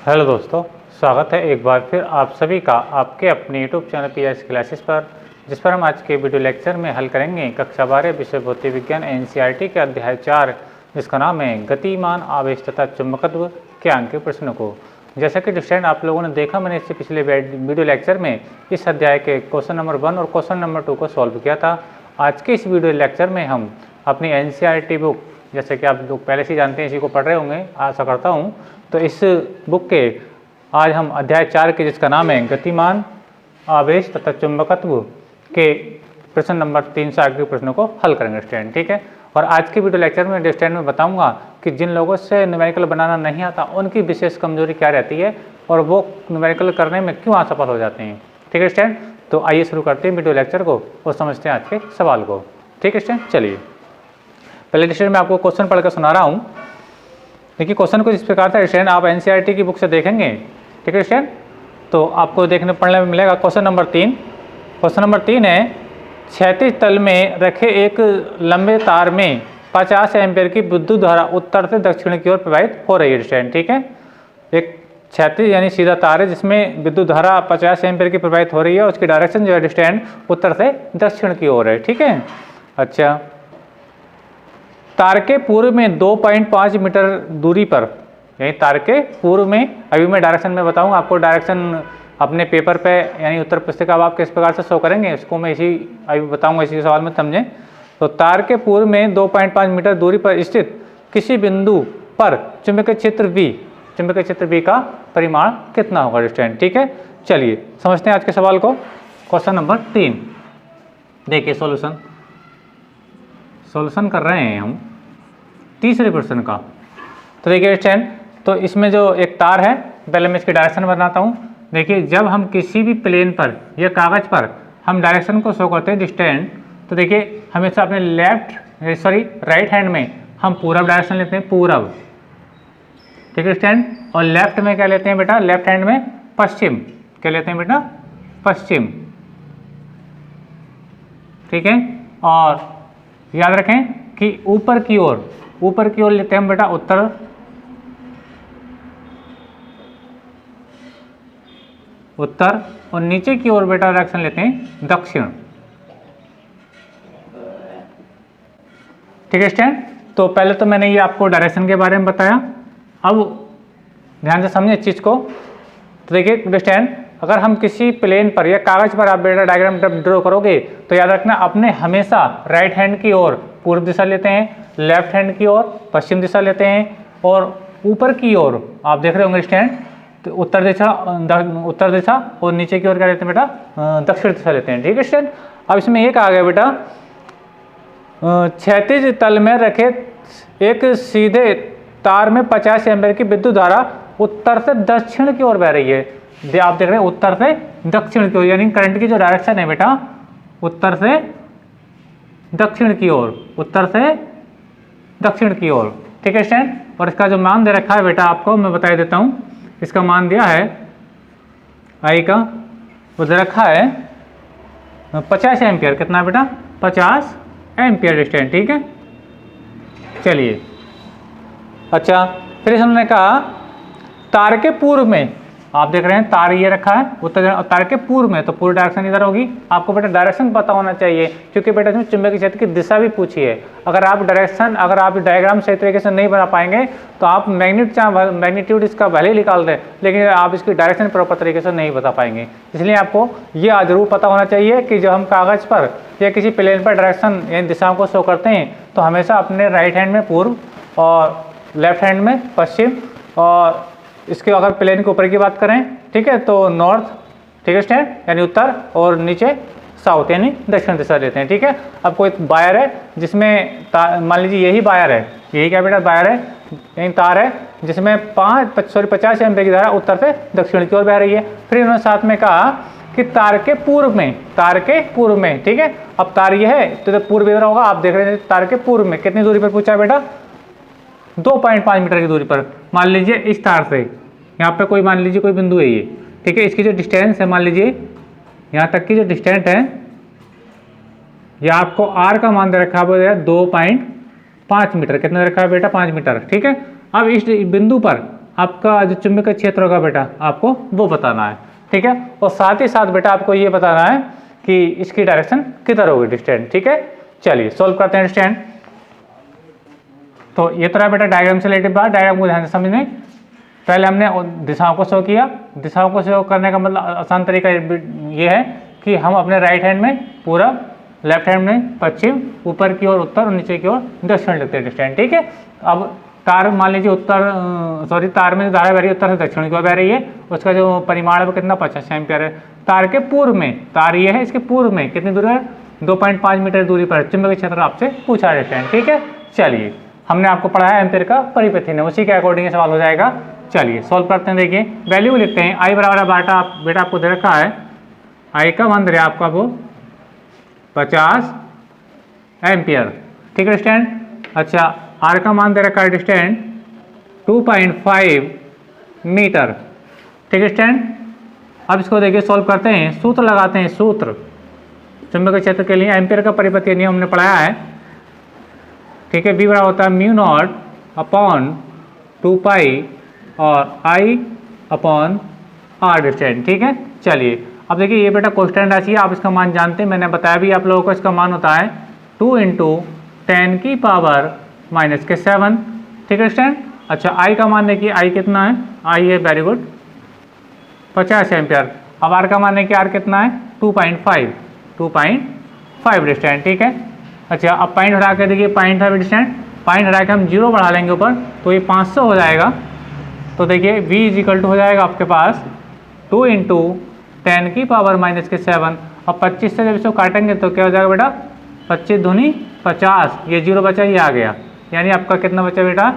Hello दोस्तों, स्वागत है एक बार फिर आप सभी का आपके अपने यूट्यूब चैनल पीएस क्लासेस पर, जिस पर हम आज के वीडियो लेक्चर में हल करेंगे कक्षा 12 विषय भौतिक विज्ञान एनसीईआरटी के अध्याय 4, जिसका नाम है गतिमान आवेश तथा चुंबकत्व के अंक के प्रश्नों को। जैसा कि स्टूडेंट आप लोगों ने देखा, मैंने इससे पिछले वीडियो लेक्चर में इस अध्याय के क्वेश्चन नंबर 1 और क्वेश्चन नंबर 2 को सॉल्व किया था। आज के इस वीडियो लेक्चर में हम अपनी एनसीईआरटी बुक, जैसे कि आप लोग पहले से जानते हैं, इसी को पढ़ रहे होंगे आशा करता हूँ, तो इस बुक के आज हम अध्याय 4 के, जिसका नाम है गतिमान आवेश तथा चुंबकत्व के प्रश्न नंबर 3 से आगे के प्रश्नों को हल करेंगे स्टूडेंट। ठीक है, और आज के वीडियो लेक्चर में स्टूडेंट में बताऊंगा कि जिन लोगों से न्यूमेरिकल बनाना नहीं आता उनकी विशेष कमजोरी क्या रहती है और वो न्यूमेरिकल करने में क्यों असफल हो जाते हैं। ठीक है स्टूडेंट, तो आइए शुरू करते हैं वीडियो लेक्चर को और समझते हैं आज के सवाल को। ठीक है स्टूडेंट, चलिए पहले स्टूडेंट मैं आपको क्वेश्चन पढ़कर सुना रहा हूँ। देखिए क्वेश्चन कुछ इस प्रकार था स्टूडेंट, आप एनसीईआरटी की बुक से देखेंगे। ठीक है स्टूडेंट, तो आपको देखने पढ़ने में मिलेगा क्वेश्चन नंबर 3। क्वेश्चन नंबर 3 है, क्षैतिज तल में रखे एक लंबे तार में 50 एम्पीयर की विद्युत धारा उत्तर से दक्षिण की ओर प्रवाहित हो रही है स्टूडेंट। ठीक है, एक क्षैतिज यानी सीधा तार है जिसमें विद्युत धारा 50 एम्पीयर की प्रवाहित हो रही है, उसकी डायरेक्शन जो है स्टूडेंट उत्तर से दक्षिण की ओर है। ठीक है, अच्छा, तार के पूर्व में 2.5 मीटर दूरी पर, यानी तार के पूर्व में, अभी मैं डायरेक्शन में बताऊंगा आपको, डायरेक्शन अपने पेपर पे यानी उत्तर पुस्तिका आप किस प्रकार से शो करेंगे उसको मैं इसी अभी बताऊंगा, इसी सवाल में समझें। तो तार के पूर्व में 2.5 मीटर दूरी पर स्थित किसी बिंदु पर चुंबकीय क्षेत्र बी का परिमाण कितना होगा स्टूडेंट। ठीक है, चलिए समझते हैं आज के सवाल को। क्वेश्चन नंबर 3 देखिए, सॉल्यूशन कर रहे हैं हम तीसरे प्रश्न का। तो देखिए स्टूडेंट, तो इसमें जो एक तार है, पहले मैं इसकी डायरेक्शन बनाता हूँ। देखिए जब हम किसी भी प्लेन पर या कागज पर हम डायरेक्शन को शो करते हैं स्टूडेंट, तो देखिए हमेशा अपने राइट हैंड में हम पूरब डायरेक्शन लेते हैं, पूरब। ठीक है स्टूडेंट, और लेफ्ट में क्या लेते हैं बेटा, लेफ्ट हैंड में पश्चिम। क्या लेते हैं बेटा, पश्चिम। ठीक है, और याद रखें कि ऊपर की ओर लेते हैं हम बेटा उत्तर, और नीचे की ओर बेटा डायरेक्शन लेते हैं दक्षिण। ठीक है स्टूडेंट, तो पहले तो मैंने ये आपको डायरेक्शन के बारे में बताया। अब ध्यान से समझे इस चीज को। तो देखिए स्टूडेंट, अगर हम किसी प्लेन पर या कागज पर आप बेटा डायग्राम ड्रॉ करोगे तो याद रखना अपने हमेशा राइट हैंड की ओर पूर्व दिशा लेते हैं, लेफ्ट हैंड की ओर पश्चिम दिशा लेते हैं, और ऊपर की ओर आप देख रहे होंगे स्टूडेंट, तो उत्तर दिशा और नीचे की ओर क्या लेते हैं बेटा, दक्षिण दिशा लेते हैं। ठीक है स्टूडेंट, अब इसमें एक आ गया बेटा, क्षैतिज तल में रखे एक सीधे तार में 50 एम्पीयर की विद्युत धारा उत्तर से दक्षिण की ओर बह रही है। आप देख रहे हैं उत्तर से दक्षिण की ओर, यानी करंट की जो डायरेक्शन है बेटा उत्तर से दक्षिण की ओर, उत्तर से दक्षिण की ओर। ठीक है स्टूडेंट, और इसका जो मान दे रखा है बेटा आपको मैं बता देता हूं। इसका मान दिया है आई का, वो दे रखा है 50 एम्पियर। कितना बेटा, 50 एम्पियर स्टूडेंट। ठीक है, चलिए अच्छा, फिर हमने कहा तार के पूर्व में, आप देख रहे हैं तार ये रखा है उत्तर, तार के पूर्व में, तो पूरी डायरेक्शन इधर होगी। आपको बेटा डायरेक्शन पता होना चाहिए क्योंकि बेटा इसमें चुंबकीय क्षेत्र की दिशा भी पूछी है। अगर आप डायग्राम सही तरीके से नहीं बना पाएंगे तो आप मैग्नीट्यूड इसका भले ही निकाल दें, लेकिन आप इसकी डायरेक्शन प्रॉपर तरीके से नहीं बता पाएंगे। इसलिए आपको ये जरूर पता होना चाहिए कि जब हम कागज पर या किसी प्लेन पर डायरेक्शन यानी दिशाओं को शो करते हैं तो हमेशा अपने राइट हैंड में पूर्व और लेफ्ट हैंड में पश्चिम, और इसके अगर प्लेन के ऊपर की बात करें, ठीक है, तो नॉर्थ, ठीक है स्टूडेंट, यानी उत्तर, और नीचे साउथ यानी दक्षिण दिशा लेते हैं। ठीक है, अब कोई वायर है जिसमें मान लीजिए यही वायर है, यही क्या बेटा वायर है, यही तार है जिसमें 50 एम्पीयर की धारा उत्तर से दक्षिण की ओर बह रही है। फिर इन्होंने साथ में कहा कि तार के पूर्व में, ठीक है, अब तार ये है तो पूर्व इधर होगा। आप देख रहे हैं तार के पूर्व में कितनी दूरी पर पूछा है बेटा, 2.5 मीटर की दूरी पर। मान लीजिए इस तार से यहाँ पे कोई, मान लीजिए कोई बिंदु है ये, ठीक है, इसकी जो डिस्टेंस है, मान लीजिए यहाँ तक की जो डिस्टेंस है, ये आपको आर का मान दे रखा है 2.5 मीटर। कितना रखा है बेटा, 5 मीटर। ठीक है, अब इस बिंदु पर आपका जो चुंबकीय क्षेत्र होगा बेटा आपको वो बताना है, ठीक है। और साथ ही साथ बेटा आपको ये बताना है कि इसकी डायरेक्शन किधर होगी डिस्टेंस, ठीक है। चलिए सॉल्व करते हैं डिस्टेंस। तो ये तो रहा बेटा डायग्राम से रिलेटेड बात। डायग्राम को ध्यान से समझने, पहले हमने दिशाओं को शो किया। दिशाओं को शो करने का मतलब आसान तरीका ये है कि हम अपने राइट हैंड में पूरब, लेफ्ट हैंड में पश्चिम, ऊपर की ओर उत्तर और नीचे की ओर दक्षिण लिखते हैं डिस्टेंस, ठीक है। अब तार मान लीजिए तार में जो धारा बह रही है उत्तर से दक्षिण की ओर बह रही है, उसका जो परिमाण है वो कितना 50 एम्पियर है। तार के पूर्व में, तार ये है, इसके पूर्व में कितनी दूरी है 2.5 मीटर दूरी पर चुंबकीय क्षेत्र आपसे पूछा डिस्टेंस, ठीक है। चलिए हमने आपको पढ़ाया एम्पियर का परिपथी ने, उसी के अकॉर्डिंग सवाल हो जाएगा। चलिए सॉल्व करते हैं। देखिए वैल्यू लिखते हैं, आई बराबर बाटा बेटा आपको दे रखा है, आई का मान दे रहा है आपका वो 50 एम्पियर, ठीक है डिस्टेंस। अच्छा आर का मान दे रखा है डिस्टेंस 2.5 मीटर, ठीक है डिस्टेंस। अब इसको देखिए सॉल्व करते हैं, सूत्र लगाते हैं। सूत्र चुंबकीय क्षेत्र के लिए एम्पियर का परिपथीय नियम हमने पढ़ाया है, ठीक है। बी बराबर होता है म्यू नॉट अपॉन 2 पाई और आई अपॉन आर डिस्टेंस, ठीक है। चलिए अब देखिए ये बेटा कांस्टेंट राशि है, आप इसका मान जानते हैं, मैंने बताया भी आप लोगों को। इसका मान होता है 2 × 10 की पावर -7, ठीक है स्टैंड। अच्छा आई का मान देखिए, आई कितना है, आई है वेरी गुड 50 एम्पियर। अब आर का मान देखिए, आर कितना है 2.5 डिस्टेंस, ठीक है। अच्छा अब पॉइंट हटा के देखिए 0.5 डिस्टेंस, पॉइंट हटा के हम 0 बढ़ा लेंगे ऊपर तो ये 500 हो जाएगा। तो देखिए v इक्वल टू हो जाएगा आपके पास 2 × 10 की पावर -7। अब 25 से जब इसको काटेंगे तो क्या हो जाएगा बेटा 25 दूनी 50, ये 0 बचा, ये आ गया, यानी आपका कितना बचा बेटा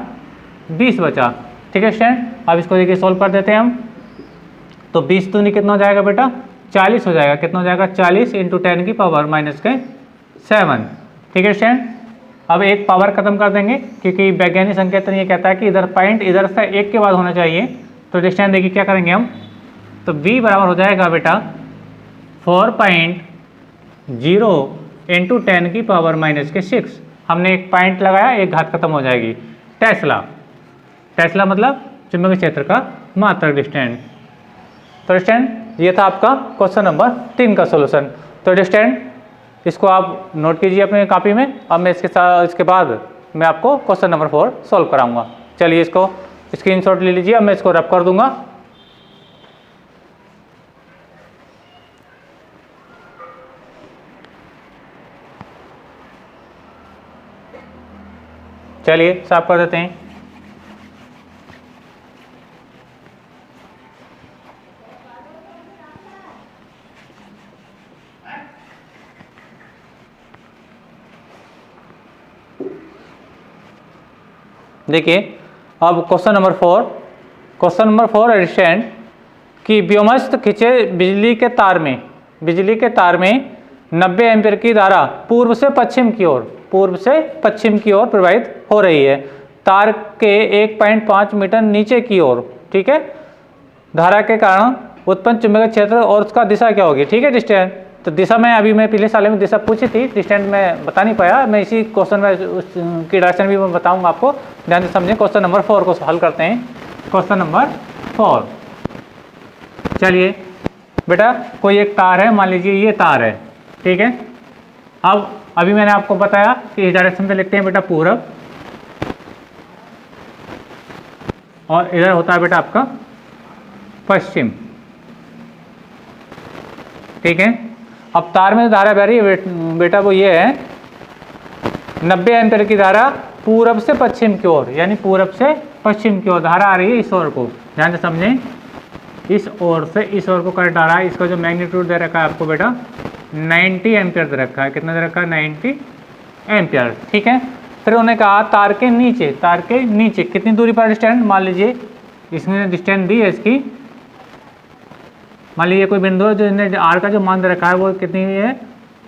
20 बचा, ठीक है स्टैंड। अब इसको देखिए सॉल्व कर देते हैं हम। तो 20 दूनी कितना हो जाएगा बेटा 40 हो जाएगा, कितना हो जाएगा 40 × 10 की पावर -7, ठीक है स्टैंड। अब एक पावर खत्म कर देंगे क्योंकि वैज्ञानिक संकेतन ये कहता है कि इधर पॉइंट इधर से 1 के बाद होना चाहिए। तो डिस्टेंस देखिए क्या करेंगे हम, तो v बराबर हो जाएगा बेटा 4.0 × 10 की पावर -6। हमने एक पॉइंट लगाया, एक घात खत्म हो जाएगी। टेस्ला मतलब चुंबकीय क्षेत्र का मात्रक डिस्टेंस। तो डिस्टेंस ये था आपका क्वेश्चन नंबर 3 का सोल्यूशन। तो डिस्टेंस इसको आप नोट कीजिए अपने कॉपी में। अब मैं इसके बाद मैं आपको क्वेश्चन नंबर 4 सॉल्व कराऊंगा। चलिए इसको स्क्रीनशॉट ले लीजिए, अब मैं इसको रब कर दूंगा। चलिए साफ कर देते हैं। देखिए अब क्वेश्चन नंबर 4 डिस्टेंस कि व्योमस्थ खिंचे बिजली के तार में 90 एम्पीयर की धारा पूर्व से पश्चिम की ओर प्रवाहित हो रही है, तार के 1.5 मीटर नीचे की ओर, ठीक है। धारा के कारण उत्पन्न चुंबकीय क्षेत्र और उसका दिशा क्या होगी, ठीक है डिस्टेंस। तो दिशा में अभी मैं पिछले साल में दिशा पूछी थी, डिस्टेंस में बता नहीं पाया, मैं इसी क्वेश्चन में उसकी डायरेक्शन भी मैं बताऊंगा आपको, ध्यान से समझें। क्वेश्चन नंबर 4 को हल करते हैं। क्वेश्चन नंबर 4, चलिए बेटा कोई एक तार है, मान लीजिए ये तार है, ठीक है। अब अभी मैंने आपको बताया कि इस डायरेक्शन पे लिखते हैं बेटा पूरब, और इधर होता है बेटा आपका पश्चिम, ठीक है। अब तार में धारा बह रही है बेटा वो ये है 90 एम्पीयर की धारा पूरब से पश्चिम की ओर, यानी पूरब से पश्चिम की ओर धारा आ रही है इस ओर को, ध्यान से समझें। इस ओर से इस ओर को करंट आ रहा है। इसका जो मैग्नीट्यूड दे रखा है आपको बेटा 90 एम्पीयर दे रखा है। कितना दे रखा है 90 एम्पीयर, ठीक है। फिर उन्होंने कहा तार के नीचे कितनी दूरी पर डिस्टेंस, मान लीजिए इसमें डिस्टेंस दी है इसकी, मान लीजिए कोई बिंदु है जो इन्हें आर का जो मान दे रखा है वो कितनी है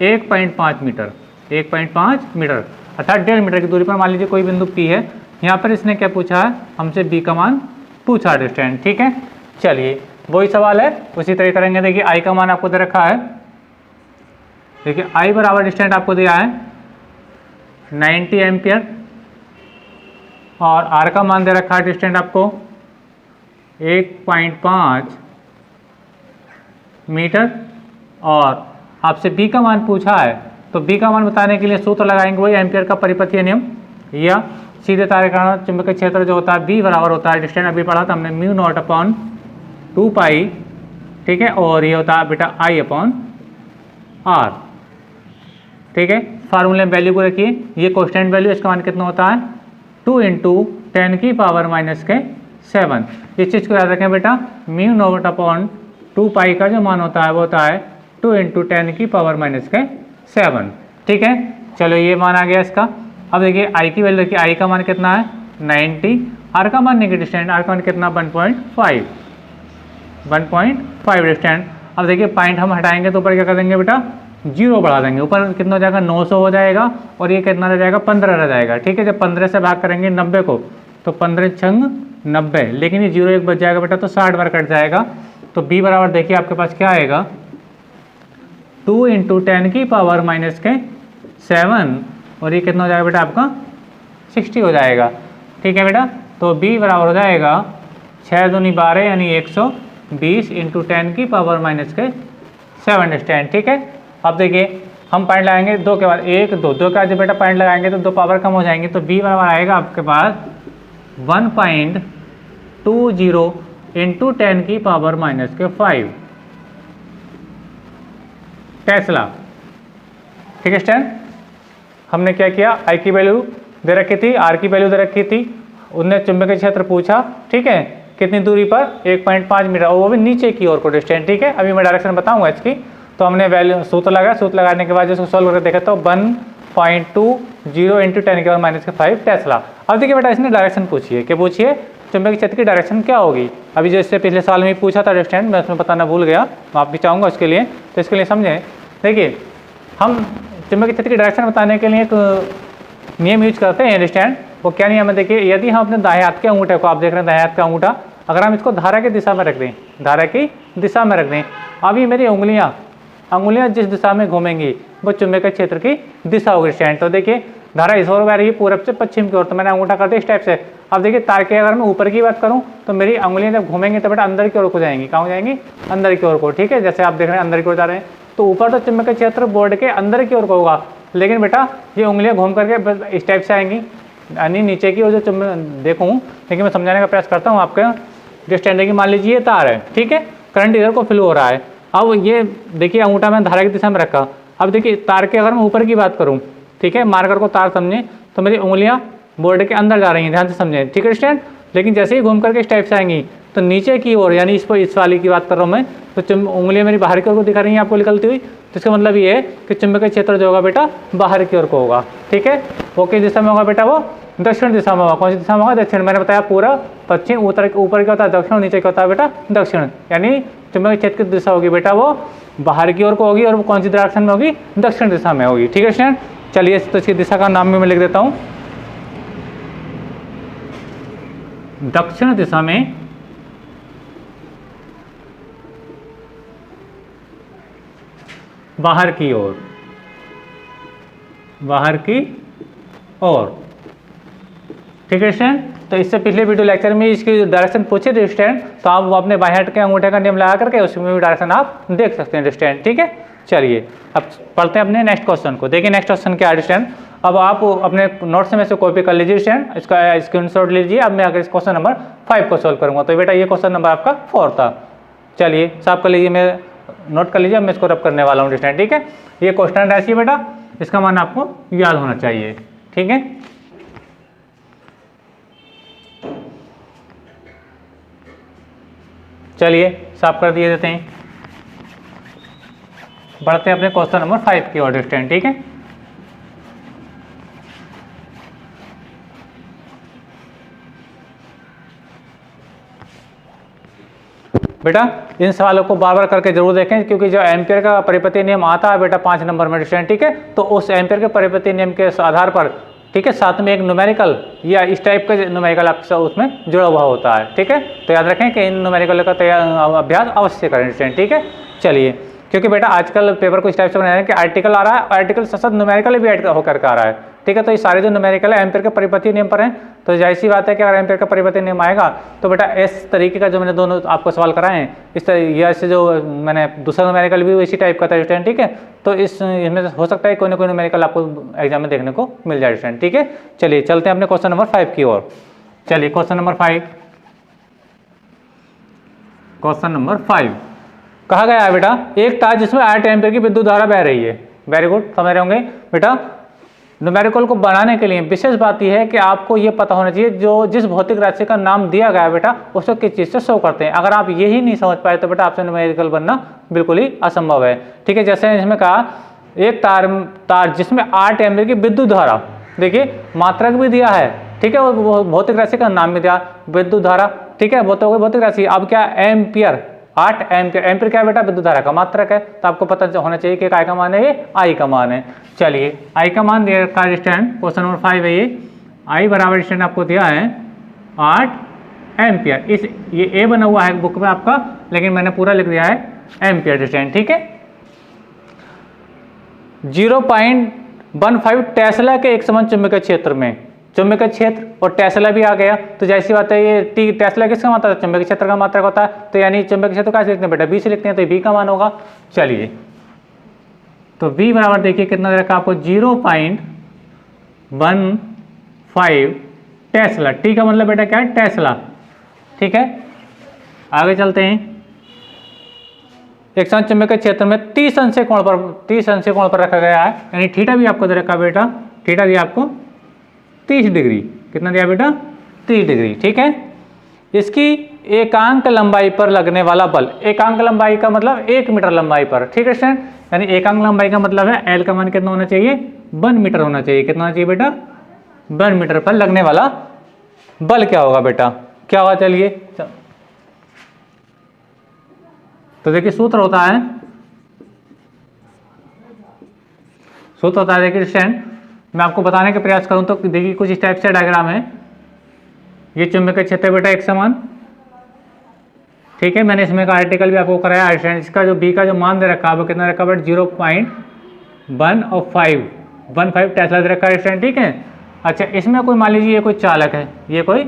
1.5 मीटर, 1.5 मीटर अर्थात 1.5 मीटर की दूरी पर मान लीजिए कोई बिंदु P है। यहाँ पर इसने क्या पूछा है हमसे, B का मान पूछा डिस्टेंस, ठीक है। चलिए वही सवाल है, उसी तरह करेंगे। देखिए I का मान आपको दे रखा है, देखिए I बराबर डिस्टेंस आपको दिया है 90 एम्पियर, और R का मान दे रखा है डिस्टेंस आपको 1.5 मीटर और आपसे बी का मान पूछा है, तो बी का मान बताने के लिए सूत्र लगाएंगे वही एम्पियर का परिपथीय नियम, या सीधे तारे का चुंबकीय क्षेत्र जो होता है बी बराबर होता है, डिस्टेंस अभी पढ़ा था हमने म्यू नॉट अपॉन 2 पाई, ठीक है, और ये होता है बेटा आई अपॉन आर, ठीक है। फार्मूले में वैल्यू को रखिए, ये कांस्टेंट वैल्यू, इसका मान कितना होता है 2 × 10⁻⁷। इस चीज़ को याद रखें बेटा, म्यू नॉट अपॉन 2 पाई का जो मान होता है वो होता है 2 × 10⁻⁷, ठीक है। चलो ये मान आ गया इसका। अब देखिए आई की वैल्यू रखिए, आई का मान कितना है 90, आर का मान निकट डिस्टेंस, आर का मान कितना 1.5 डिस्टेंस। अब देखिए पॉइंट हम हटाएंगे तो ऊपर क्या कर देंगे बेटा 0 बढ़ा देंगे, ऊपर कितना हो जाएगा 900 हो जाएगा, और ये कितना रह जाएगा 15 रह जाएगा, ठीक है। जब 15 से भाग करेंगे 90 को तो 15 छंग 90, लेकिन ये 0 1 बच जाएगा बेटा, तो 60 बार कट जाएगा। तो बी बराबर देखिए आपके पास क्या आएगा 2 × 10⁻⁷, और ये कितना हो जाएगा बेटा आपका 60 हो जाएगा, ठीक है बेटा। तो बी बराबर हो जाएगा 6 दूनी 12 यानी 120 × 10⁻⁷ डिस्टेंस, ठीक है। अब देखिए हम पॉइंट लगाएंगे 2 के बाद 1 2 2 के बाद जब बेटा पॉइंट लगाएंगे तो 2 पावर कम हो जाएंगे, तो बी बराबर आएगा आपके पास 1.20 × 10⁻⁵ टेस्ला, ठीक है स्टैंड। हमने क्या किया, आई की वैल्यू दे रखी थी, आर की वैल्यू दे रखी थी, उनने चुंबकीय क्षेत्र पूछा, ठीक है, कितनी दूरी पर 1.5 मीटर, और वो भी नीचे की ओर को डिस्टेंस, ठीक है। अभी मैं डायरेक्शन बताऊंगा इसकी। तो हमने वैल्यू सूत्र लगाया, सूत्र लगाने के बाद जिसको सॉल्व करके देखा तो 1.20 × 10⁻⁵ टेस्ला। अब देखिए बेटा इसने डायरेक्शन पूछी है, क्या पूछिए चुंबकीय क्षेत्र की डायरेक्शन क्या होगी। अभी जो इससे पिछले साल में पूछा था डिस्टेंस, मैं उसमें बताना भूल गया, माफ भी चाहूँगा उसके लिए, तो इसके लिए समझें। देखिए हम चुंबकीय क्षेत्र की डायरेक्शन बताने के लिए एक नियम यूज करते हैं डिस्टेंस, वो क्या नियम है देखिए, यदि हम अपने दाएं हाथ के अंगूठे को, आप देख रहे हैं दाएं हाथ का अंगूठा, अगर हम इसको धारा की दिशा में रख दें, धारा की दिशा में रख दें, अभी मेरी उंगलियां जिस दिशा में घूमेंगी वो चुंबकीय क्षेत्र की दिशा होगी स्टैंड। तो देखिए धारा इस ओर बह रही है पूरब से पश्चिम की ओर, तो मैंने अंगूठा कर दिया इस टाइप से। अब देखिए तार के अगर मैं ऊपर की बात करूं तो मेरी उंगलियां जब घूमेंगी तो बेटा अंदर की ओर को जाएंगी, कहाँ जाएंगी अंदर की ओर को, ठीक है। जैसे आप देख रहे हैं अंदर की ओर जा रहे हैं, तो ऊपर तो चुंबकीय क्षेत्र बोर्ड के अंदर की ओर को होगा, लेकिन बेटा ये उंगलियां घूम करके इस टाइप से आएंगी, यानी नीचे की ओर जो देखूँ, लेकिन मैं समझाने का प्रयास करता हूँ आपके। जो स्टैंड की मान लीजिए तार है, ठीक है, करंट इधर को फ्लो हो रहा है। अब ये देखिए अंगूठा मैंने धारा की दिशा में रखा, अब देखिए तार के अगर मैं ऊपर की बात करूँ, ठीक है, मार्कर को तार समझें, तो मेरी उंगलियां बोर्ड के अंदर जा रही हैं, ध्यान से समझें, ठीक है स्टैंड। लेकिन जैसे ही घूम करके इस टाइप से आएंगी तो नीचे की ओर, यानी इस वाली की बात कर रहा हूँ मैं, तो उंगलियां मेरी बाहर की ओर को दिखा रही हैं आपको निकलती हुई, तो इसका मतलब ये है कि चुंबकीय क्षेत्र जो होगा बेटा बाहर की ओर को होगा, ठीक है। वो किस दिशा में होगा बेटा, वो दक्षिण दिशा में होगा। कौन सी दिशा में होगा, दक्षिण। मैंने बताया पूरा पश्चिम, ऊपर क्या होता है दक्षिण, नीचे क्या होता है बेटा दक्षिण, यानी चुंबकीय क्षेत्र की दिशा होगी बेटा वो बाहर की ओर को होगी, और वो कौन सी डायरेक्शन में होगी, दक्षिण दिशा में होगी, ठीक है स्टूडेंट। चलिए तो इसकी दिशा का नाम भी मैं लिख देता हूँ, दक्षिण दिशा में बाहर की ओर, बाहर की ओर, ठीक है स्टूडेंट। तो इससे पिछले वीडियो लेक्चर में इसकी डायरेक्शन पूछे थे स्टूडेंट, तो आप वो अपने बाएं हाथ के अंगूठे का नियम लगा करके उसमें भी डायरेक्शन आप देख सकते हैं स्टूडेंट, ठीक है। चलिए अब पढ़ते हैं अपने नेक्स्ट क्वेश्चन को। देखिए नेक्स्ट क्वेश्चन क्या है स्टूडेंट, अब आप अपने नोट्स में से कॉपी कर लीजिए स्टूडेंट, इसका स्क्रीनशॉट लीजिए। अब मैं अगर इस क्वेश्चन नंबर 5 को सॉल्व करूंगा, तो बेटा ये क्वेश्चन नंबर आपका 4 था। चलिए साफ कर लीजिए, मैं नोट कर लीजिए, मैं इसको रब करने वाला हूँ स्टूडेंट, ठीक है। ये क्वेश्चन राशि है बेटा, इसका मान आपको याद होना चाहिए, ठीक है। चलिए साफ कर दिए देते हैं, बढ़ते हैं अपने क्वेश्चन नंबर 5 की ओर स्टूडेंट, ठीक है। बेटा इन सवालों को बार बार करके जरूर देखें, क्योंकि जो एम्पियर का परिपथीय नियम आता है बेटा 5 नंबर में स्टूडेंट, ठीक है, तो उस एम्पियर के परिपथीय नियम के आधार पर, ठीक है, साथ में एक न्यूमेरिकल या इस टाइप का न्यूमेरिकल आपके उसमें जुड़ा हुआ होता है, ठीक है। तो याद रखें कि इन न्यूमेरिकल का अभ्यास अवश्य करें स्टूडेंट, ठीक है। चलिए क्योंकि बेटा आजकल पेपर को इस टाइप से बनाया है कि आर्टिकल आ रहा है, आर्टिकल सशद न्यूमेरिकल भी ऐड होकर आ रहा है, ठीक है। तो ये सारे जो न्यूमेरिकल है एम्पीयर के परिपति नियम पर हैं, तो जाहिर सी बात है कि अगर एम्पीयर का परिपति नियम आएगा तो बेटा इस तरीके का जो मैंने दोनों आपको सवाल कराए हैं, इस तरह से जो मैंने दूसरा न्यूमेरिकल भी इसी टाइप का था स्टूडेंट, ठीक है। तो इसमें हो सकता है कोई ना कोई न्यूमेरिकल आपको एग्जाम में देखने को मिल जाए स्टूडेंट, ठीक है। चलिए चलते हैं अपने क्वेश्चन नंबर 5 की ओर। चलिए क्वेश्चन नंबर 5, क्वेश्चन नंबर 5 कहा गया है बेटा, एक तार जिसमें 8 एम्पीयर की विद्युत धारा बह रही है। वेरी गुड, समझ रहे होंगे बेटा। न्यूमेरिकल को बनाने के लिए विशेष बात यह है कि आपको ये पता होना चाहिए जो जिस भौतिक राशि का नाम दिया गया है बेटा उसको किस चीज़ से शो करते हैं। अगर आप यही नहीं समझ पाए तो बेटा आपसे न्यूमेरिकल बनना बिल्कुल ही असंभव है, ठीक है। जैसे इसमें कहा एक तार जिसमें 8 एम्पीयर की विद्युत धारा, देखिए मात्रक भी दिया है, ठीक है, और भौतिक राशि का नाम भी दिया विद्युत धारा, ठीक है। वो तो भौतिक राशि, अब क्या एम्पियर, 8 एम्पियर, एम्पियर क्या है बेटा विद्युत धारा का मात्रक है, तो आपको पता होना चाहिए कि आई का मान है, ये आई का मान है। चलिए आई का मान दिया रखा है स्टैंड, क्वेश्चन नंबर 5 है ये, आई बराबर स्टैंड आपको दिया है 8 एम्पियर। इस ये ए बना हुआ है बुक में आपका, लेकिन मैंने पूरा लिख दिया है एम्पियर स्टैंड, ठीक है। 0.15 टेस्ला के एक समान चुंबकीय क्षेत्र में, चुंबकीय क्षेत्र और टेस्ला भी आ गया, तो जैसी बात है ये टेस्ला किसका मात्रक है, चुंबकीय क्षेत्र का मात्रक होता है, तो यानी चुंबकीय क्षेत्र कैसे लिखते हैं बेटा, बी से लिखते हैं, तो बी का मान होगा। चलिए तो बी बराबर देखिए कितना दे रखा आपको 0.15 टेस्ला, टी का मतलब बेटा क्या है टेस्ला, ठीक है। आगे चलते हैं, एक समान चुंबकीय क्षेत्र में 30 अंश कोण पर रखा गया है, यानी थीटा भी आपको दे रखा बेटा, थीटा दिया आपको 30 डिग्री, कितना दिया बेटा 30 डिग्री, ठीक है। इसकी एकांक लंबाई पर लगने वाला बल, एकांक लंबाई का मतलब 1 मीटर लंबाई पर, ठीक है स्टूडेंट, यानी एकांक लंबाई का मतलब है एल का मान कितना होना चाहिए 1 मीटर होना चाहिए, कितना होना चाहिए बेटा 1 मीटर पर लगने वाला बल क्या होगा बेटा, क्या होगा, चलिए तो देखिए सूत्र होता है देखिए स्टूडेंट, मैं आपको बताने का प्रयास करूं तो देखिए कुछ इस टाइप से डायग्राम है, ये चुंबकीय क्षेत्र बेटा एक समान, ठीक है। मैंने इसमें का आर्टिकल भी आपको कराया है, इसका जो बी का जो मान दे रखा है वो कितना रखा बेटा 0.15 टेस्ला दे रखा है, ठीक है। अच्छा इसमें कोई मान लीजिए ये कोई चालक है, ये कोई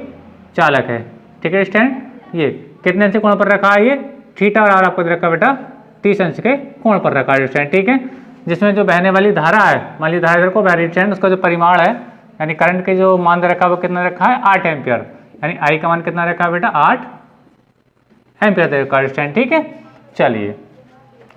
चालक है, ठीक है स्टैंड, ये कितने अंश कोण पर रखा है, ये थीटा और आपको दे रखा बेटा 30 अंश के कोण पर रखा है स्टैंड, ठीक है। जिसमें जो बहने वाली धारा है, मान लीजिए धारा इधर को बह रही है, उसका जो परिमाण है यानी करंट के जो मान दे रखा है वो कितना रखा है 8 एम्पियर, यानी आई का मान कितना रखा है बेटा 8 एम्पियर दे रखा है स्टैंड, ठीक है। चलिए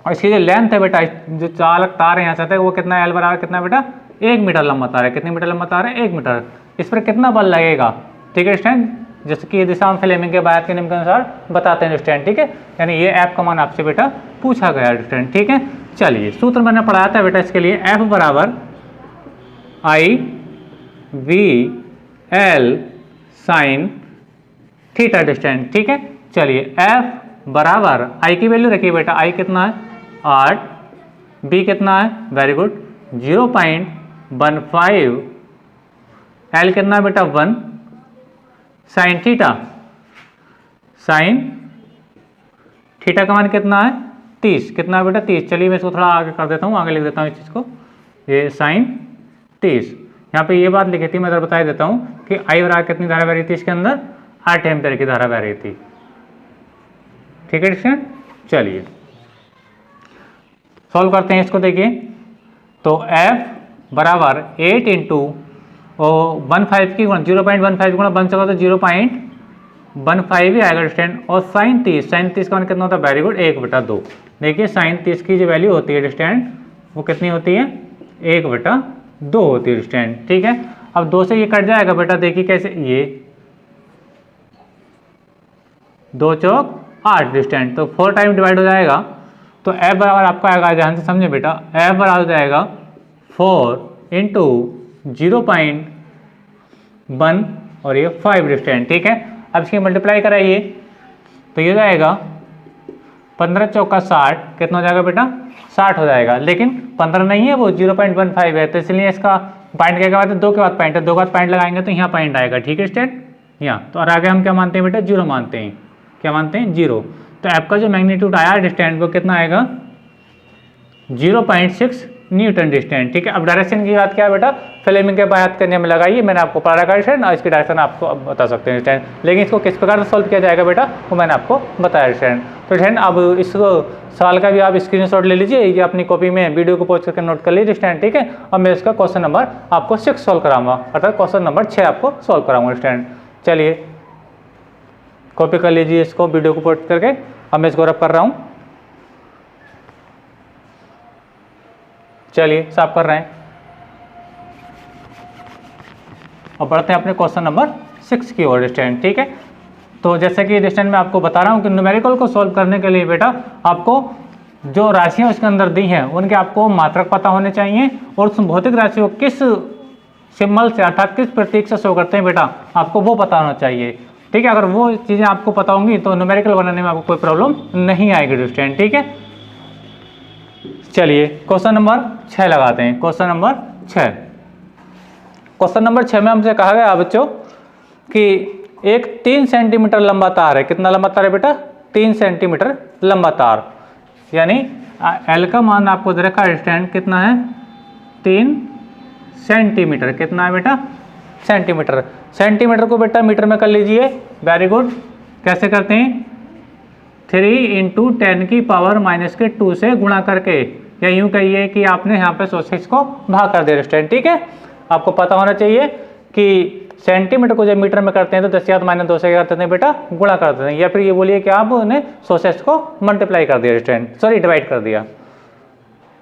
और इसकी जो लेंथ है बेटा, जो चालक तार है यहाँ से वो कितना एल बराबर कितना बेटा 1 मीटर लंबा तार है, कितने मीटर लंबा तार है 1 मीटर, इस पर कितना बल लगेगा, ठीक है स्टैंड, जैसे कि दिशा फ्लेमिंग के बायत के नियम के अनुसार बताते हैं स्टैंड, ठीक है। यानी ये एफ का मान आपसे बेटा पूछा गया है स्टैंड, ठीक है। चलिए सूत्र मैंने पढ़ाया था बेटा इसके लिए, एफ बराबर I V L sine theta distant, ठीक है। चलिए एफ बराबर आई की वैल्यू रखिए बेटा, आई कितना है 8, बी कितना है वेरी गुड 0.15, एल कितना है बेटा 1, साइन थीटा का मान कितना है 30, कितना है बेटा 30। चलिए मैं इसको थोड़ा आगे कर देता हूँ, आगे लिख देता हूँ इस चीज़ को, ये साइन 30, यहाँ पे ये बात लिखी थी, मैं इधर बता देता हूँ कि आई बराबर कितनी धारा बह रही थी इसके अंदर 8 एम्पियर की धारा बह रही थी, ठीक है स्टूडेंट। चलिए सॉल्व करते हैं इसको, देखिए तो f बराबर 8 इंटू 15 की 0.15 गुणा बन सका तो 0.15 ही आएगा स्टूडेंट, और साइन 30 का मान कितना होता है वेरी गुड 1/2। देखिए साइन 30 की जो वैल्यू होती है स्टूडेंट वो कितनी होती है 1/2 होती है स्टूडेंट, ठीक है। अब 2 से ये कट जाएगा बेटा, देखिए कैसे, ये 2 चौक 8 डिस्टेंट, तो 4 टाइम डिवाइड हो जाएगा, तो f बराबर आपका आएगा, ध्यान से समझे बेटा, f बराबर हो जाएगा 4 इंटू 0.1 और ये 5 डिस्टेंट, ठीक है। अब इसकी मल्टीप्लाई कराइए तो ये जाएगा 15 चौका 60, कितना हो जाएगा बेटा 60 हो जाएगा, लेकिन 15 नहीं है वो 0.15 है, तो इसलिए इसका पॉइंट क्या बात है 2 के बाद पॉइंट है, 2 के बाद पॉइंट लगाएंगे तो यहाँ पॉइंट आएगा, ठीक है स्टेट यहाँ। तो और आगे हम क्या मानते हैं बेटा 0 मानते हैं, क्या मानते हैं 0, तो ऐप का जो मैग्नीट्यूड आया डिस्टेंट वो कितना आएगा 0.6 न्यूटन डिस्टेंस। ठीक है, अब डायरेक्शन की बात क्या है बेटा, फ्लेमिंग के बात करने में लगाइए, मैंने आपको पढ़ा रखा है और इसकी डायरेक्शन आपको अब बता सकते हैं स्टैंड, लेकिन इसको किस प्रकार से सॉल्व किया जाएगा बेटा वो मैंने आपको बताया स्टैंड। तो स्टैंड अब इसको सवाल का भी आप स्क्रीनशॉट ले लीजिए, ये अपनी कॉपी में वीडियो को पॉज करके नोट कर लीजिए स्टैंड। ठीक है, अब मैं इसका क्वेश्चन नंबर आपको 6 सॉल्व कराऊंगा, अर्थात क्वेश्चन नंबर 6 आपको सॉल्व कराऊंगा स्टैंड। चलिए कॉपी कर लीजिए इसको वीडियो को पॉज करके, अब मैं इसको रब कर रहा हूँ। चलिए साफ कर रहे हैं और बढ़ते हैं अपने क्वेश्चन नंबर 6 की ओर स्टैंड। ठीक है, तो जैसे कि स्टैंड में आपको बता रहा हूँ कि न्यूमेरिकल को सॉल्व करने के लिए बेटा आपको जो राशियाँ उसके अंदर दी हैं उनके आपको मात्रक पता होने चाहिए, और उस भौतिक राशि को किस सिंबल से अर्थात किस प्रतीक से शो करते हैं बेटा आपको वो पता होना चाहिए। ठीक है, अगर वो चीज़ें आपको पता होंगी तो न्यूमेरिकल बनाने में आपको कोई प्रॉब्लम नहीं आएगी स्टूडेंट। ठीक है, चलिए क्वेश्चन नंबर 6 लगाते हैं। क्वेश्चन नंबर 6, क्वेश्चन नंबर 6 में हमसे कहा गया बच्चों कि एक 3 सेंटीमीटर लंबा तार है। कितना लंबा तार है बेटा, 3 सेंटीमीटर लंबा तार, यानी एल का मान आपको दे रखा है स्टैंड कितना है, 3 सेंटीमीटर। कितना है बेटा, सेंटीमीटर। सेंटीमीटर को बेटा मीटर में कर लीजिए, वेरी गुड। कैसे करते हैं, 3 × 10⁻⁻2 से गुणा करके, या यूं कहिए कि आपने यहाँ पे 106 को भाग कर दिया स्टूडेंट। ठीक है, आपको पता होना चाहिए कि सेंटीमीटर को जब मीटर में करते हैं तो 10⁻2 से क्या करते हैं बेटा गुणा कर देते हैं, या फिर ये बोलिए कि आपने 106 को मल्टीप्लाई कर दिया स्टूडेंट, सॉरी डिवाइड कर दिया।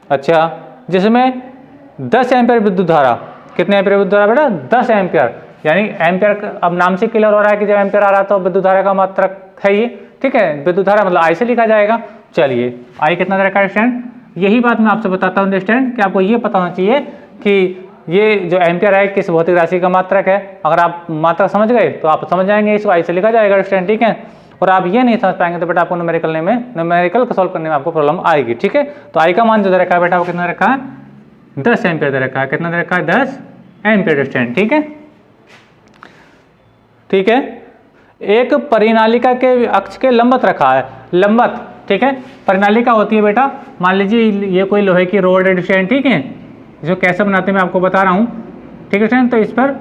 अच्छा, जिसमें 10 एम्पियर विद्युत धारा, कितने एम्पियर विद्युत धारा बेटा, 10 एम्पियर, यानी एम्पियर अब नाम से क्लियर हो रहा है कि जब एम्पियर आ रहा है तो विद्युत धारा का मात्रक है ये। ठीक है, विद्युत धारा मतलब आई से लिखा जाएगा। चलिए आई कितना दे रखा है स्टैंड, यही बात मैं आपसे बताता हूँ स्टैंड कि आपको ये पता होना चाहिए कि ये जो एम्पियर है किस भौतिक राशि का मात्रक है। अगर आप मात्रक समझ गए तो आप समझ जाएंगे इसको आई से लिखा जाएगा स्टैंड। ठीक है, और आप ये नहीं समझ पाएंगे तो बेटा आपको न्यूमेरिकल को सॉल्व करने में आपको प्रॉब्लम आएगी। ठीक है, तो आई का मान जो दे रखा है बेटा वो कितना रखा है, 10 एम्पियर दे रखा है। कितना दे रखा है, 10 एम्पियर स्टैंड। ठीक है, ठीक है, एक परिनालिका के अक्ष के लंबत रखा है, लंबत। ठीक है, परिनालिका होती है बेटा, मान लीजिए ये कोई लोहे की रोड है स्टैंड। ठीक है, जो कैसे बनाते हैं मैं आपको बता रहा हूँ। ठीक है स्टैंड, तो इस पर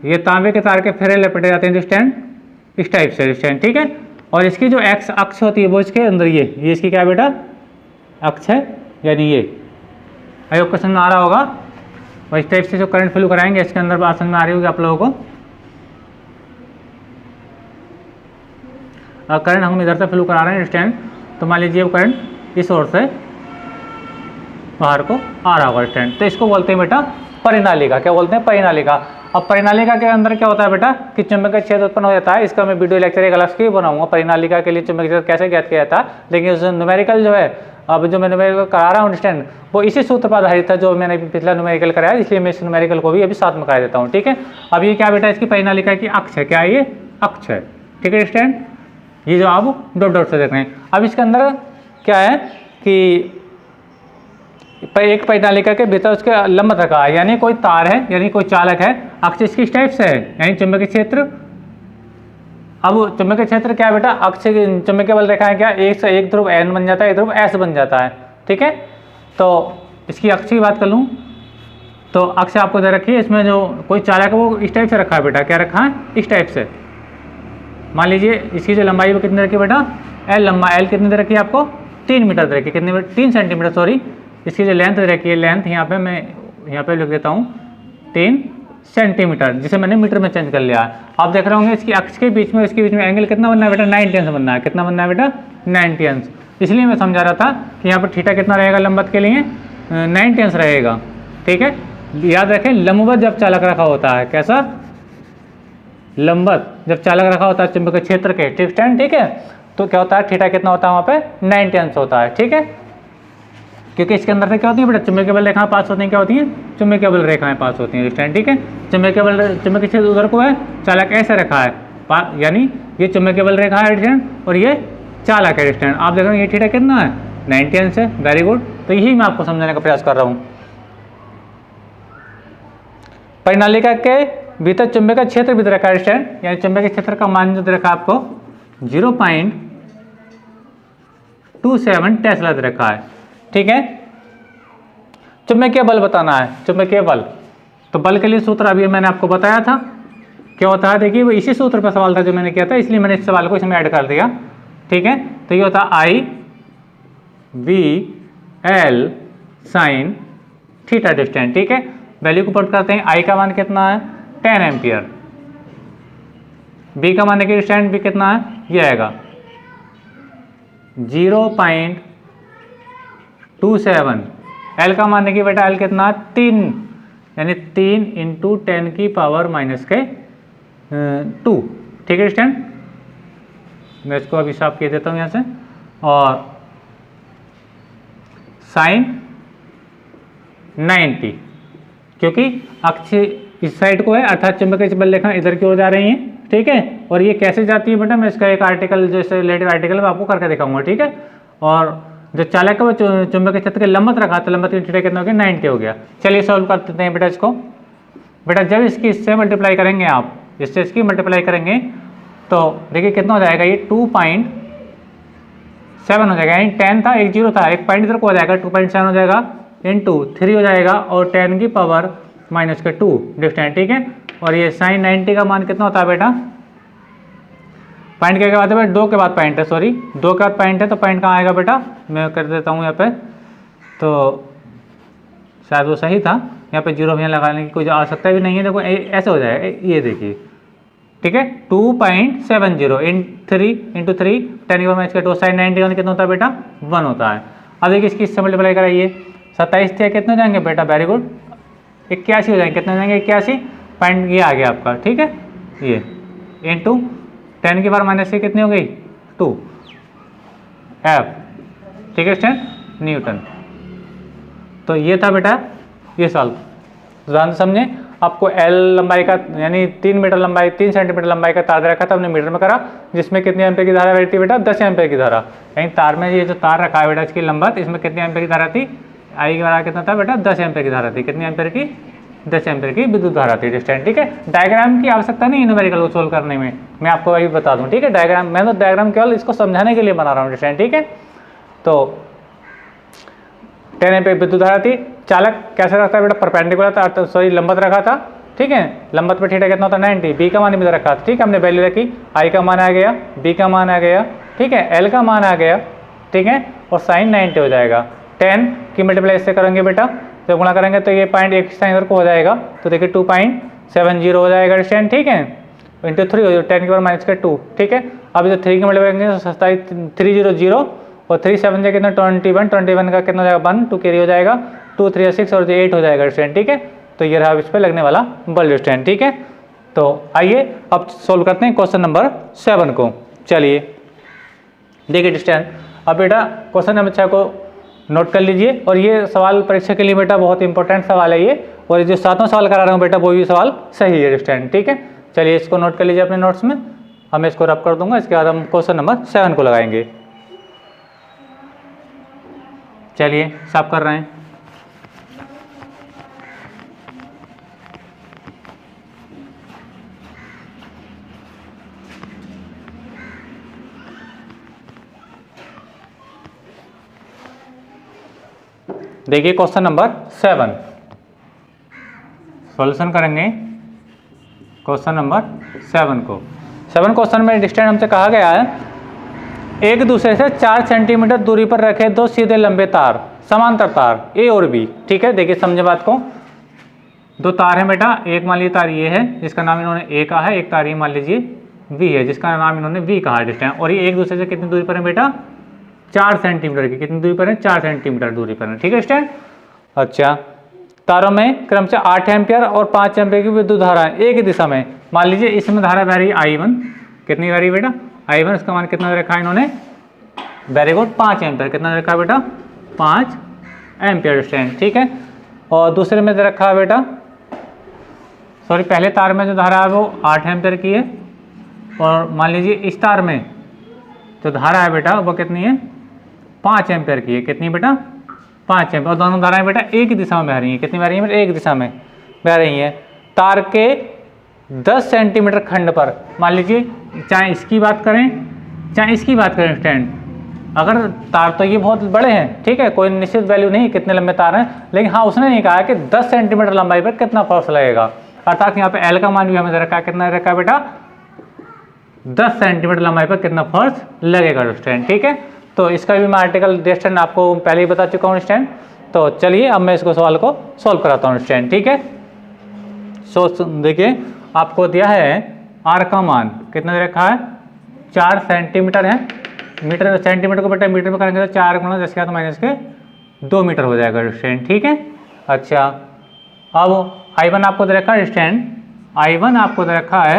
ये तांबे के तार के फेरे लपेटे जाते हैं स्टैंड, इस टाइप से स्टैंड। ठीक है, और इसकी जो एक्स अक्ष होती है वो इसके अंदर ये इसकी क्या है बेटा, अक्ष है, यानी ये आयोग क्वेश्चन में आ रहा होगा। और इस टाइप से जो करंट फ्लो कराएंगे इसके अंदर बात समझ में आ रही होगी आप लोगों को। करंट हम इधर से फ्लो करा रहे हैं स्टैंड, तो मान लीजिए वो करंट इस ओर से बाहर को आ रहा होगा स्टैंड, तो इसको बोलते हैं बेटा परिनालिका। क्या बोलते हैं, परिनालिका। अब परिनालिका के अंदर क्या होता है बेटा कि चुंबकीय क्षेत्र उत्पन्न हो जाता है। इसका मैं वीडियो लेक्चर एक अलग से बनाऊंगा, परिनालिका के लिए चुंबकीय क्षेत्र कैसे ज्ञात किया जाता है। लेकिन उस न्यूमेरिकल जो है, अब जो मैं न्यूमेरिकल करा रहा हूँ स्टैंड, वो इसी सूत्र पर आधारित था जो मैंने पिछला न्यूमेरिकल कराया, इसलिए मैं इस न्यूमेरिकल को भी अभी साथ में करा देता हूँ। ठीक है, अब ये क्या बेटा, इसकी परिनालिका की अक्ष है, क्या ये अक्ष है। ठीक है स्टैंड, ये जो आप डॉट डॉट से देख रहे हैं। अब इसके अंदर क्या है कि एक परिनालिका के भीतर उसके लंबत रखा है, यानी कोई तार है, यानी कोई चालक है, अक्ष इसकी इस टाइप से है, यानी चुंबकीय क्षेत्र। अब चुंबकीय क्षेत्र क्या है बेटा, अक्ष चुंबकीय बल रेखा है क्या, एक ध्रुव N बन जाता है, एक ध्रुव S बन जाता है। ठीक है, तो इसकी अक्ष की बात कर लूँ तो अक्ष आपको दे रखी है, इसमें जो कोई चालक है वो इस टाइप से रखा है बेटा, क्या रखा है, इस टाइप से। मान लीजिए इसकी जो लंबाई वो कितनी रखी है बेटा, L लंबा, L कितनी दे रखी है आपको, 3 मीटर दे रखी है, कितने 3 सेंटीमीटर सॉरी। इसकी जो लेंथ दे रखी है, लेंथ यहाँ पे मैं यहाँ पे लिख देता हूँ 3 सेंटीमीटर, जिसे मैंने मीटर में चेंज कर लिया है। आप देख रहे होंगे इसकी अक्ष के बीच में, इसके बीच में एंगल कितना बनना है बेटा, 90 अंश बनना है। कितना बनना है बेटा, 90 अंश। इसलिए मैं समझा रहा था कि यहाँ पर थीटा कितना रहेगा लंबत के लिए, 90 अंश रहेगा। ठीक है, याद रखें लंबवत जब चालक रखा होता है, कैसा, लंबत जब चालक रखा होता है चुंबकीय क्षेत्र के। ठीक है, तो क्या होता है, थीटा कितना होता है वहाँ पे, 90 अंश होता है। ठीक है, क्योंकि इसके अंदर से क्या होती है बेटा, चुंबकीय बल रेखाएं पास होती हैं, क्या होती हैं, चुंबकीय बल रेखाएं पास होती हैं स्टैंड। ठीक है, चुंबकीय क्षेत्र उधर को है, चालक ऐसे रखा है, यानी ये चुंबकीय बल रेखा है स्टैंड, और ये चालक है स्टैंड। आप देख रहे हो ये थीटा कितना है, 90 अंश है। वेरी गुड, तो यही मैं आपको समझाने का प्रयास कर रहा हूँ। परिनालिका के भीतर चुंबकीय क्षेत्र भी दे रखा है स्टैंड, यानी चुंबकीय क्षेत्र का मान जो दे रखा है आपको 0.27 टेस्ला दे रखा है। ठीक है। चुंबकीय बल बताना है, चुंबकीय बल। तो बल के लिए सूत्र अभी मैंने आपको बताया था, क्या होता है देखिए, वो इसी सूत्र पर सवाल था जो मैंने किया था, इसलिए मैंने इस सवाल को इसमें ऐड कर दिया, ठीक है। तो ये होता है I V L sine theta distance, ठीक है। वैल्यू को पुट करते हैं, आई का मान कितना है 10 एम्पियर, बी का मान देखिए डिस्टेंस भी कितना है, ये आएगा 0.27, एल का मान देखिए बेटा एल कितना 3, यानी 3 × 10 की पावर -2, ठीक है डिस्टेंस। मैं इसको अभी साफ किए देता हूँ यहाँ से। और साइन 90, क्योंकि अक्ष इस साइड को है, अर्थात चुंबकीय बल रेखा इधर की ओर जा रही है, ठीक है। और ये कैसे जाती है बेटा, मैं इसका एक आर्टिकल जैसे रिलेटिव आर्टिकल में आपको करके दिखाऊंगा, ठीक है। और जो चालक है वो चुंबकीय क्षेत्र के लंबवत रखा, तो लंबवत की थीटा कितना हो गया 90 हो गया। चलिए सॉल्व कर देते हैं बेटा इसको। बेटा जब इसकी इससे मल्टीप्लाई करेंगे, आप इससे इसकी मल्टीप्लाई करेंगे तो देखिए कितना हो जाएगा, ये 2.7 हो जाएगा, यानी 10 था, एक 0 था, एक पॉइंट इधर को हो जाएगा, 2.7 हो जाएगा इंटू 3 हो जाएगा, और 10 की पावर -2 डिस्टेंस, ठीक है। और ये साइन 90 का मान कितना होता है बेटा, पॉइंट के बाद है, 2 के बाद पॉइंट है, सॉरी 2 के बाद पॉइंट है, तो पॉइंट कहाँ आएगा बेटा, मैं कर देता हूँ यहाँ पे, तो शायद वो सही था, यहाँ पे 0 भी लगाने की कोई आवश्यकता भी नहीं है। देखो ऐसे हो जाएगा, ये देखिए, ठीक है। 2.70 × 3 × 3 10 की पावर -2 साइन 90 कितना होता है बेटा 1 होता है। अब देखिए इसकी इससे मल्टीप्लाई कराइए, 27 थे कितने हो जाएंगे बेटा, वेरी गुड 81 हो जाएंगे, कितने हो जाएंगे 81 पॉइंट, ये आ गया आपका, ठीक है। ये इंटू 10 की पावर -6 कितनी हो गई 2 एफ, ठीक है स्टैंड न्यूटन। तो ये था बेटा ये सवाल, ध्यान से समझे। आपको एल लंबाई का यानी 3 मीटर लंबाई 3 सेंटीमीटर लंबाई का तार रखा था, हमने मीटर में करा, जिसमें कितनी एम्पीयर की धारा बहती थी बेटा 10 एम्पीयर की धारा। यानी तार में ये जो तार रखा है बेटा इसकी लंबाई, इसमें कितनी एम्पीयर की धारा थी, आई की धारा कितना था बेटा 10 एम्पीयर की धारा थी, कितनी एम्पीयर की 10 एम्पीयर की विद्युत धारा थी डिस्टेंस, ठीक है। डायग्राम की आवश्यकता नहीं न्यूमेरिकल को सोल्व करने में, मैं आपको अभी बता दूं, ठीक है। डायग्राम मैं तो डायग्राम केवल इसको समझाने के लिए बना रहा हूँ डिस्टेंस, ठीक है। तो 10 एम्पीयर विद्युत धारा थी, चालक कैसे रखता है बेटा परपेंडिकुलर था, सॉरी लंबवत रखा था, ठीक है। लंबवत पे थीटा कितना होता है 90, बी का मान भी रखा था, ठीक है। हमने वैल्यू रखी, आई का मान आ गया, बी का मान आ गया, ठीक है, एल का मान आ गया, ठीक है। और साइन 90 हो जाएगा, 10 की मल्टीप्लाई इससे करेंगे बेटा, तो गुणा करेंगे तो ये पॉइंट एक साइन इधर को हो जाएगा, तो देखिए 2.70 हो जाएगा डिस्टेंस, ठीक है। इंटू 3 हो जाएगा 10 की पावर -2, ठीक है। अब इधर 3 की मल्टीप्लाई करेंगे तो 300 और 3 7 से कितना 21 का कितना हो जाएगा 1 2 कैरी हो जाएगा, 2 3 6 और 8 हो जाएगा डिस्टेंस, ठीक है। तो ये रहा इस पर लगने वाला बल डिस्टेंस, ठीक है। तो आइए अब सोल्व करते हैं क्वेश्चन नंबर 7 को। चलिए देखिए डिस्टेंस, अब बेटा क्वेश्चन नंबर 6 को नोट कर लीजिए, और ये सवाल परीक्षा के लिए बेटा बहुत इंपॉर्टेंट सवाल है ये, और जो 7वां सवाल करा रहा हूँ बेटा वो भी सवाल सही है डिस्टेंस, ठीक है। चलिए इसको नोट कर लीजिए अपने नोट्स में, हम इसको रब कर दूंगा, इसके बाद हम क्वेश्चन नंबर 7 को लगाएंगे। चलिए साफ कर रहे हैं। देखिए क्वेश्चन नंबर 7 सॉल्यूशन करेंगे क्वेश्चन नंबर 7 को। 7 क्वेश्चन में डिस्टेंस हमसे कहा गया है, एक दूसरे से 4 सेंटीमीटर दूरी पर रखे दो सीधे लंबे तार, समांतर तार ए और बी, ठीक है। देखिए समझे बात को, दो तार हैं बेटा, एक मान लीजिए तार ये है जिसका नाम इन्होंने ए कहा है, एक तार ये मान लीजिए बी है जिसका नाम इन्होंने बी कहा है डिस्टेंस, और ये एक दूसरे से कितनी दूरी पर है बेटा 4 सेंटीमीटर की, कितनी दूरी पर है 4 सेंटीमीटर दूरी पर है, ठीक है स्टैंड। अच्छा, तारों में क्रमशः 8 एम्पियर और 5 एम्पियर की विद्युत धारा है एक ही दिशा में। मान लीजिए इसमें धारा बह रही है I1, कितनी बह रही है बेटा I1, इसका मान कितना रखा है इन्होंने, वेरी गुड 5 एम्पियर, कितना रखा है बेटा 5 एम्पियर स्टैंड, ठीक है। और दूसरे में रखा है बेटा, सॉरी पहले तार में जो धारा है वो 8 एम्पियर की है, और मान लीजिए इस तार में जो धारा है बेटा वो कितनी है 5 एम्पियर की है, कितनी बेटा 5 एम्पियर, और दोनों धाराएं बेटा एक ही दिशा में बह रही हैं, कितनी बह रही हैं, एक दिशा में बह रही हैं। तार के 10 सेंटीमीटर खंड पर, मान लीजिए चाहे इसकी बात करें चाहे इसकी बात करें स्टैंड, अगर तार तो ये बहुत बड़े हैं, ठीक है, कोई निश्चित वैल्यू नहीं कितने लंबे तार हैं, लेकिन हाँ उसने नहीं कहा कि 10 सेंटीमीटर लंबाई पर कितना फोर्स लगेगा, अर्थात यहाँ पे एल का मान भी हमें दे रखा है, कितना रखा है बेटा 10 सेंटीमीटर लंबाई पर कितना फोर्स लगेगा स्टूडेंट, ठीक है। तो इसका भी मैं आर्टिकल स्टूडेंट आपको पहले ही बता चुका हूँ स्टूडेंट। तो चलिए अब मैं इसको सवाल को सॉल्व कराता हूँ स्टूडेंट, ठीक है। सो देखिए आपको दिया है आर का मान कितना दे रखा है 4 सेंटीमीटर है, मीटर सेंटीमीटर को बेटा मीटर में करेंगे तो 4 गुणा 10 के माइनस के 2 मीटर हो जाएगा स्टूडेंट, ठीक है। अच्छा अब I1 आपको दे रखा है स्टूडेंट, I1 आपको दे रखा है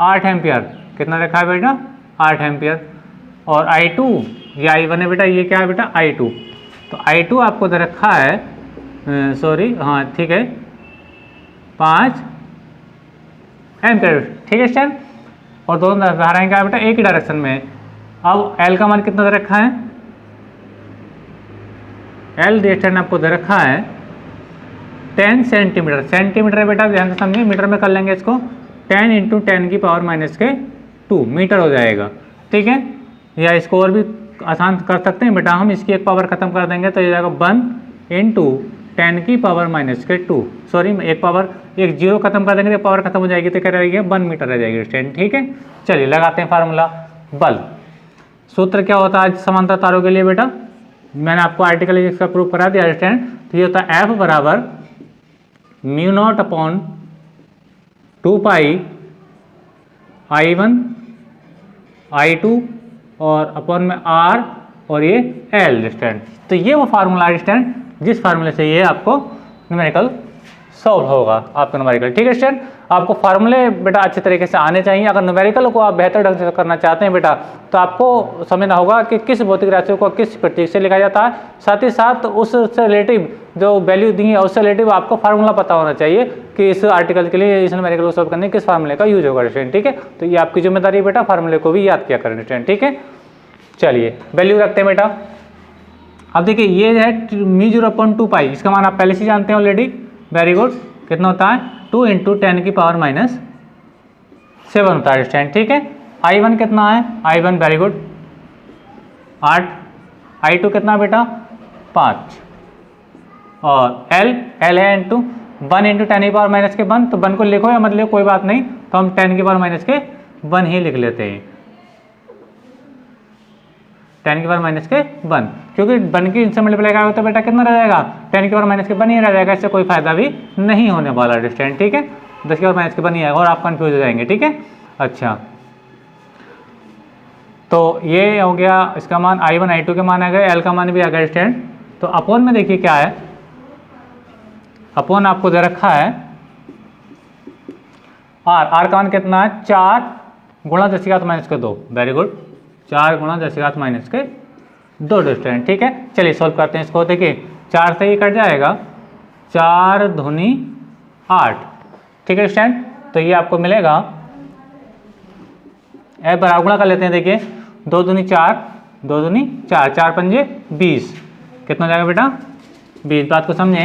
8 एम्पियर, कितना रखा है बेटा 8 एम्पियर, और I2 ये I1 है बेटा, ये क्या है बेटा I2, तो I2 आपको दे रखा है सॉरी हाँ ठीक है 5 एम्पियर, ठीक है स्टूडेंट। और दोनों धाराएं क्या है बेटा एक ही डायरेक्शन में। अब L का मान कितना दे रखा है, L स्टूडेंट आपको दे रखा है 10 सेंटीमीटर, सेंटीमीटर है बेटा ध्यान से समझिए, मीटर में कर लेंगे इसको 10 इंटू 10 की पावर माइनस के 2 मीटर हो जाएगा, ठीक है। या इसको और भी आसान कर सकते हैं बेटा, हम इसकी एक पावर खत्म कर देंगे तो ये जाएगा 1 इंटू 10 की पावर माइनस के 2, सॉरी एक पावर एक जीरो खत्म कर देंगे तो पावर खत्म हो जाएगी, तो क्या रहेगी 1 मीटर रह जाएगी स्टूडेंट, ठीक है। चलिए लगाते हैं फार्मूला। बल सूत्र क्या होता है आज समांतर तारों के लिए बेटा, मैंने आपको आर्टिकल इसका प्रूफ करा दिया स्टूडेंट। तो ये होता है F बराबर म्यू नॉट अपॉन 2 पाई I1 I2 और अपॉन में R और ये L स्टूडेंट। तो ये वो फार्मूला है स्टूडेंट जिस फार्मूले से ये आपको न्यूमेरिकल सॉल्व होगा आपका न्यूमेरिकल, ठीक है स्टूडेंट। आपको फार्मूले बेटा अच्छे तरीके से आने चाहिए। अगर न्यूमेरिकल को आप बेहतर ढंग से करना चाहते हैं बेटा तो आपको समझना होगा कि किस भौतिक राशियों को किस प्रतीक से लिखा जाता है, साथ ही साथ उससे रिलेटिव जो वैल्यू दी है उससे रिलेटिव आपको फार्मूला पता होना चाहिए कि इस आर्टिकल के लिए इस न्यूमेरिकल को सॉल्व करने किस फार्मूले का यूज होगा स्टूडेंट, ठीक है। तो ये आपकी जिम्मेदारी है बेटा, फार्मूले को भी याद किया करें स्टूडेंट, ठीक है। चलिए वैल्यू रखते हैं बेटा। अब देखिए ये है μ0/2 पाई, इसका मान आप पहले से जानते हैं ऑलरेडी, वेरी गुड। कितना होता है 2 इंटू 10 की पावर माइनस 7 होता है स्टूडेंट, ठीक है। I1 कितना है, I1 वेरी गुड 8, I2 कितना बेटा 5, और L है इंटू 1 इंटू 10 की पावर माइनस के 1, तो 1 को लिखो या मत लिखो कोई बात नहीं, तो हम 10 की पावर माइनस के 1 ही लिख लेते हैं, 10 की पावर माइनस के 1, क्योंकि 1 की इनसे मल्टीप्लाई करोगे तो बेटा कितना रह जाएगा 10 की पावर माइनस के 1 ही रह जाएगा, इससे कोई फायदा भी नहीं होने वाला स्टूडेंट, ठीक है। 10 की पावर माइनस के 1 ही आएगा और आप कंफ्यूज हो जाएंगे, ठीक है। अच्छा तो ये हो गया इसका मान, I1 I2 के मान आ गए, L का मान भी आ गया स्टूडेंट। तो अपॉन में देखिए क्या है, अपॉन आपको दे रखा है R का मान कितना है 4 गुणा 10 की घात माइनस के 2, वेरी गुड 4 गुणा 10 की घात माइनस के 2 स्टूडेंट, ठीक है। चलिए सॉल्व करते हैं इसको। देखिए 4 से ही कट जाएगा, 4 दूनी 8, ठीक है स्टूडेंट। तो ये आपको मिलेगा F बराबर गुणा कर लेते हैं, देखिए 2 दूनी 4, 2 दूनी 4, 4 पंजे 20, कितना हो जाएगा बेटा 20, बात को समझे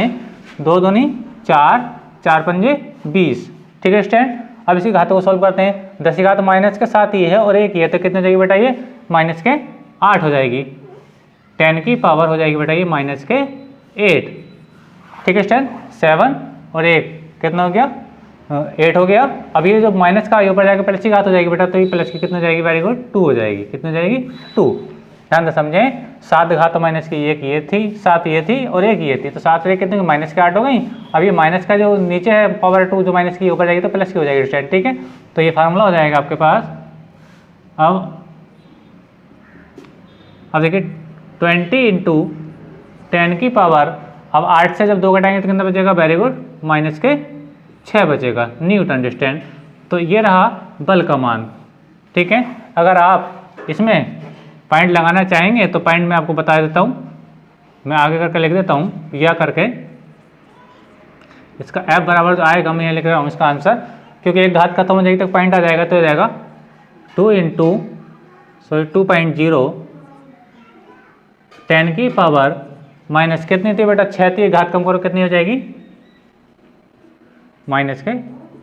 2 दूनी 4, 4 पंजे 20, ठीक है स्टूडेंट। अब इसी घातों को सॉल्व करते हैं, 10 की घात माइनस के साथ ही है और एक ही है, तो कितने हो जाएगी बेटा ये माइनस के 8 हो जाएगी, 10 की पावर हो जाएगी बेटा ये माइनस के 8, ठीक है स्टूडेंट। 7 और 1 कितना हो गया 8 हो गया। अब ये जो माइनस का ऊपर जाएगा प्लस की घात हो जाएगी बेटा, तो ये प्लस की कितनी हो जाएगी, वेरी गुड 2 हो जाएगी, कितनी हो जाएगी 2, ध्यान से समझें। 7 घात माइनस की एक ये थी, 7 ये थी और एक ये थी, तो 7 से कितने माइनस के 8 हो गई। अब ये माइनस का जो नीचे है पावर 2 जो माइनस की ऊपर जाएगी तो प्लस की हो जाएगी स्टूडेंट, ठीक है। तो ये फार्मूला हो जाएगा आपके पास। अब देखिए 20 इंटू 10 की पावर, अब 8 से जब 2 घटाएंगे तो कितना बचेगा, वेरी गुड माइनस के 6 बचेगा, न्यूटन स्टूडेंट। तो ये रहा बल का मान, ठीक है। अगर आप इसमें पॉइंट लगाना चाहेंगे तो पॉइंट मैं आपको बता देता हूँ, मैं आगे करके लिख देता हूँ या करके, इसका F बराबर जो आएगा मैं ये लिख रहा हूँ इसका आंसर, क्योंकि एक घात खत्म हो जाएगी तो पॉइंट आ जाएगा, तो हो जाएगा 2 इंटू 2.0 10 की पावर माइनस कितनी थी बेटा 6 थी, घात कम करो कितनी हो जाएगी माइनस के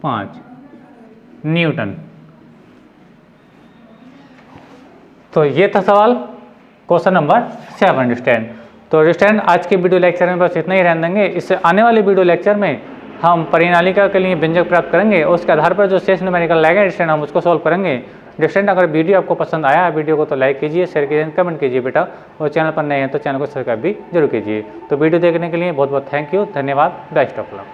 5 न्यूटन। तो ये था सवाल, क्वेश्चन नंबर 7 स्टैंड। तो स्टैंड आज के वीडियो लेक्चर में बस इतना ही रहने देंगे। इससे आने वाले वीडियो लेक्चर में हम परिनालिका के लिए व्यंजक प्राप्त करेंगे और उसके आधार पर जो शेष न्यूमेरिकल लगेगा स्टैंड हम उसको सॉल्व करेंगे। स्टैंड अगर वीडियो आपको पसंद आया वीडियो को तो लाइक कीजिए, शेयर कीजिए, कमेंट कीजिए बेटा, और चैनल पर नए हैं तो चैनल को सब्सक्राइब भी जरूर कीजिए। तो वीडियो देखने के लिए बहुत बहुत थैंक यू, धन्यवाद, बेस्ट ऑफ लक।